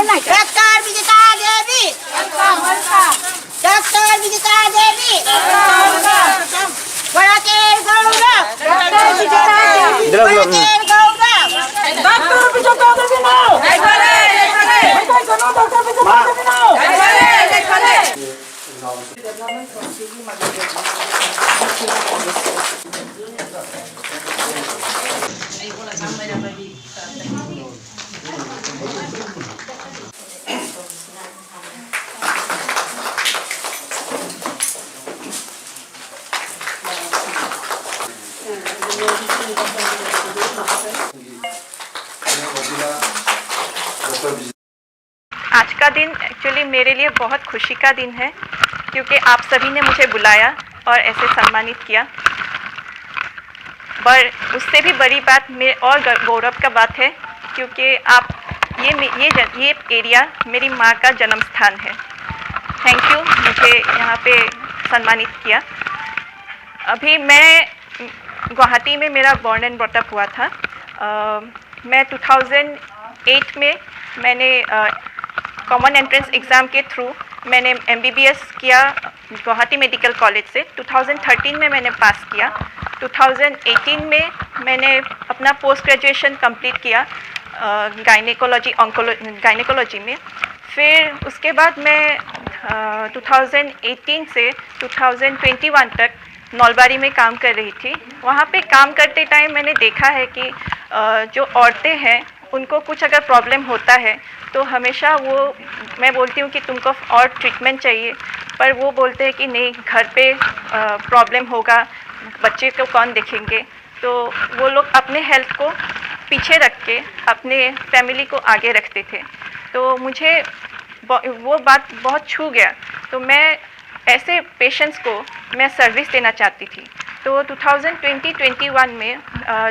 Doctor Vijita देवी, doctor Vijita देवी, बड़ाकेर गौरव, doctor Vijita देवी, बड़ाकेर गौरव, doctor Vijita देवी now, doctor Vijita देवी now. आज का दिन एक्चुअली मेरे लिए बहुत खुशी का दिन है क्योंकि आप सभी ने मुझे बुलाया और ऐसे सम्मानित किया। पर उससे भी बड़ी बात मेरे और गौरव का बात है क्योंकि आप ये एरिया मेरी माँ का जन्म स्थान है। थैंक यू मुझे यहाँ पे सम्मानित किया। अभी मैं गुवाहाटी में मेरा बॉर्न एंड ब्रॉट अप हुआ था। मैं 2008 में मैंने कॉमन एंट्रेंस एग्ज़ाम के थ्रू मैंने MBBS किया गुवाहाटी मेडिकल कॉलेज से। 2013 में मैंने पास किया। 2018 में मैंने अपना पोस्ट ग्रेजुएशन कंप्लीट किया गायनेकोलॉजी में। फिर उसके बाद मैं 2018 से 2021 तक नौलबारी में काम कर रही थी। वहाँ पे काम करते टाइम मैंने देखा है कि जो औरतें हैं उनको कुछ अगर प्रॉब्लम होता है तो हमेशा मैं बोलती हूँ कि तुमको और ट्रीटमेंट चाहिए, पर वो बोलते हैं कि नहीं, घर पे प्रॉब्लम होगा, बच्चे को कौन देखेंगे। तो वो लोग अपने हेल्थ को पीछे रख के अपने फैमिली को आगे रखते थे। तो मुझे वो बात बहुत छू गया। तो मैं ऐसे पेशेंट्स को मैं सर्विस देना चाहती थी। तो 2020-21 में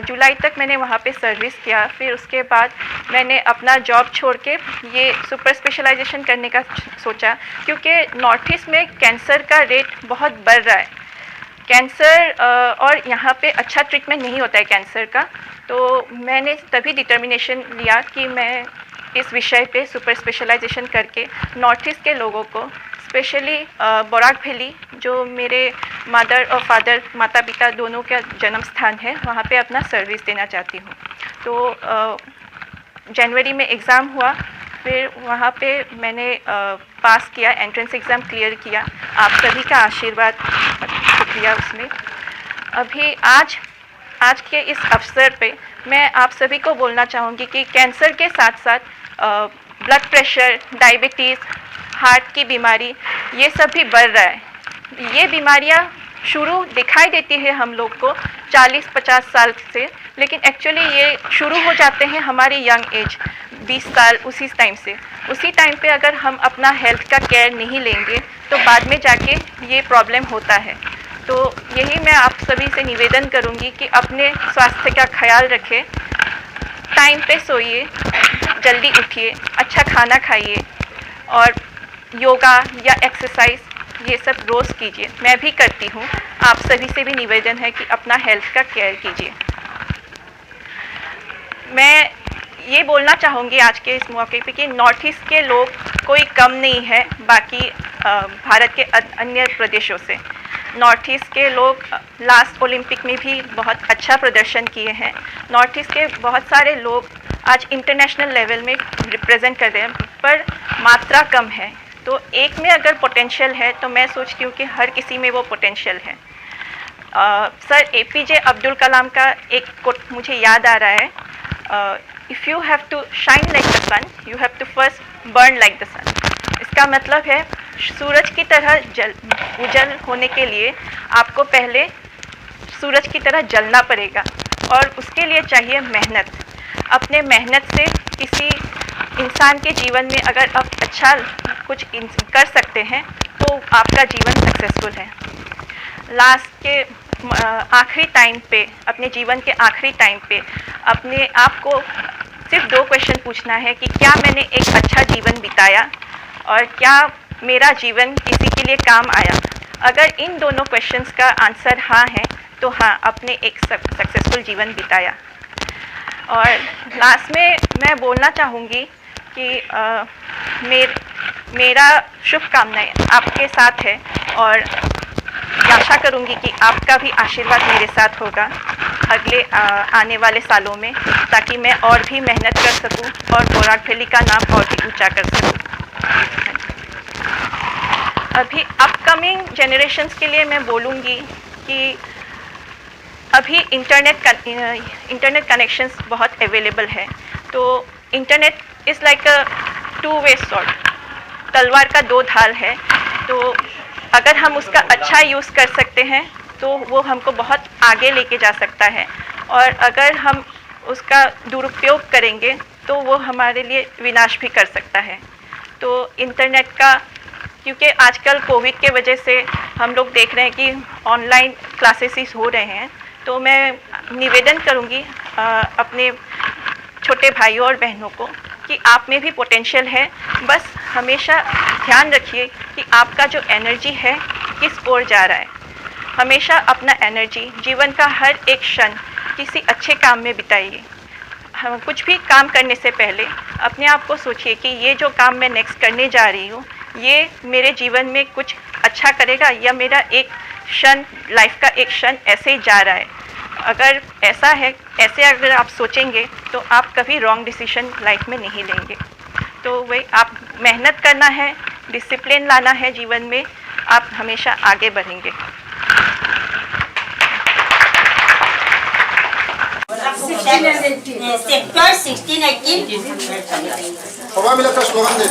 जुलाई तक मैंने वहाँ पे सर्विस किया। फिर उसके बाद मैंने अपना जॉब छोड़ के ये सुपर स्पेशलाइजेशन करने का सोचा क्योंकि नॉर्थ ईस्ट में कैंसर का रेट बहुत बढ़ रहा है। कैंसर और यहाँ पे अच्छा ट्रीटमेंट नहीं होता है कैंसर का। तो मैंने तभी डिटर्मिनेशन लिया कि मैं इस विषय पे सुपर स्पेशलाइजेशन करके नॉर्थ ईस्ट के लोगों को, स्पेशली बराक वैली जो मेरे मदर और फादर, माता पिता दोनों का जन्म स्थान है, वहाँ पे अपना सर्विस देना चाहती हूँ। तो जनवरी में एग्ज़ाम हुआ। फिर वहाँ पे मैंने पास किया, एंट्रेंस एग्ज़ाम क्लियर किया। आप सभी का आशीर्वाद किया उसमें। अभी आज के इस अवसर पे मैं आप सभी को बोलना चाहूँगी कि कैंसर के साथ साथ ब्लड प्रेशर, डायबिटीज़, हार्ट की बीमारी, ये सब भी बढ़ रहा है। ये बीमारियाँ शुरू दिखाई देती है हम लोग को 40-50 साल से, लेकिन एक्चुअली ये शुरू हो जाते हैं हमारी यंग एज 20 साल। उसी टाइम पे अगर हम अपना हेल्थ का केयर नहीं लेंगे तो बाद में जाके ये प्रॉब्लम होता है। तो यही मैं आप सभी से निवेदन करूँगी कि अपने स्वास्थ्य का ख्याल रखें, टाइम पे सोइए, जल्दी उठिए, अच्छा खाना खाइए और योगा या एक्सरसाइज ये सब रोज़ कीजिए। मैं भी करती हूँ। आप सभी से भी निवेदन है कि अपना हेल्थ का केयर कीजिए। मैं ये बोलना चाहूँगी आज के इस मौके पे कि नॉर्थ ईस्ट के लोग कोई कम नहीं है बाकी भारत के अन्य प्रदेशों से। नॉर्थ ईस्ट के लोग लास्ट ओलंपिक में भी बहुत अच्छा प्रदर्शन किए हैं। नॉर्थ ईस्ट के बहुत सारे लोग आज इंटरनेशनल लेवल में रिप्रेजेंट कर रहे हैं, पर मात्रा कम है। तो एक में अगर पोटेंशियल है तो मैं सोचती हूँ कि हर किसी में वो पोटेंशियल है। सर APJ अब्दुल कलाम का एक कोट मुझे याद आ रहा है, if you have to shine like the sun, you have to first burn like the sun. इसका मतलब है सूरज की तरह उजल होने के लिए आपको पहले सूरज की तरह जलना पड़ेगा और उसके लिए चाहिए मेहनत। अपने मेहनत से किसी इंसान के जीवन में अगर आप अच्छा कुछ कर सकते हैं तो आपका जीवन सक्सेसफुल है। लास्ट के आखिरी टाइम पे, अपने जीवन के आखिरी टाइम पे अपने आप को सिर्फ 2 क्वेश्चन पूछना है कि क्या मैंने एक अच्छा जीवन बिताया और क्या मेरा जीवन किसी के लिए काम आया। अगर इन दोनों क्वेश्चंस का आंसर हाँ है तो हाँ, आपने एक सक्सेसफुल जीवन बिताया। और लास्ट में मैं बोलना चाहूँगी कि मेरा शुभकामनाएं आपके साथ है और आशा करूंगी कि आपका भी आशीर्वाद मेरे साथ होगा अगले आने वाले सालों में, ताकि मैं और भी मेहनत कर सकूं और बोराक वैली का नाम और भी ऊंचा कर सकूं। अभी अपकमिंग जनरेशन्स के लिए मैं बोलूँगी कि अभी इंटरनेट कनेक्शंस बहुत अवेलेबल है, तो internet is like a two way sword, तलवार का दो धार है। तो अगर हम उसका अच्छा यूज़ कर सकते हैं तो वो हमको बहुत आगे लेके जा सकता है, और अगर हम उसका दुरुपयोग करेंगे तो वो हमारे लिए विनाश भी कर सकता है। तो इंटरनेट का, क्योंकि आजकल कोविड के वजह से हम लोग देख रहे हैं कि ऑनलाइन क्लासेस हो रहे हैं, तो मैं निवेदन करूंगी अपने छोटे भाइयों और बहनों को कि आप में भी पोटेंशियल है, बस हमेशा ध्यान रखिए कि आपका जो एनर्जी है किस ओर जा रहा है। हमेशा अपना एनर्जी, जीवन का हर एक क्षण किसी अच्छे काम में बिताइए। हम कुछ भी काम करने से पहले अपने आप को सोचिए कि ये जो काम मैं नेक्स्ट करने जा रही हूँ, ये मेरे जीवन में कुछ अच्छा करेगा या मेरा एक क्षण, लाइफ का एक क्षण ऐसे ही जा रहा है। अगर ऐसा है, ऐसे अगर आप सोचेंगे तो आप कभी रॉन्ग डिसीजन लाइफ में नहीं लेंगे। तो वही, आप मेहनत करना है, डिसिप्लिन लाना है जीवन में, आप हमेशा आगे बढ़ेंगे। सेक्टर 16-18 সবাই মিলে একটা স্লোগান দিন।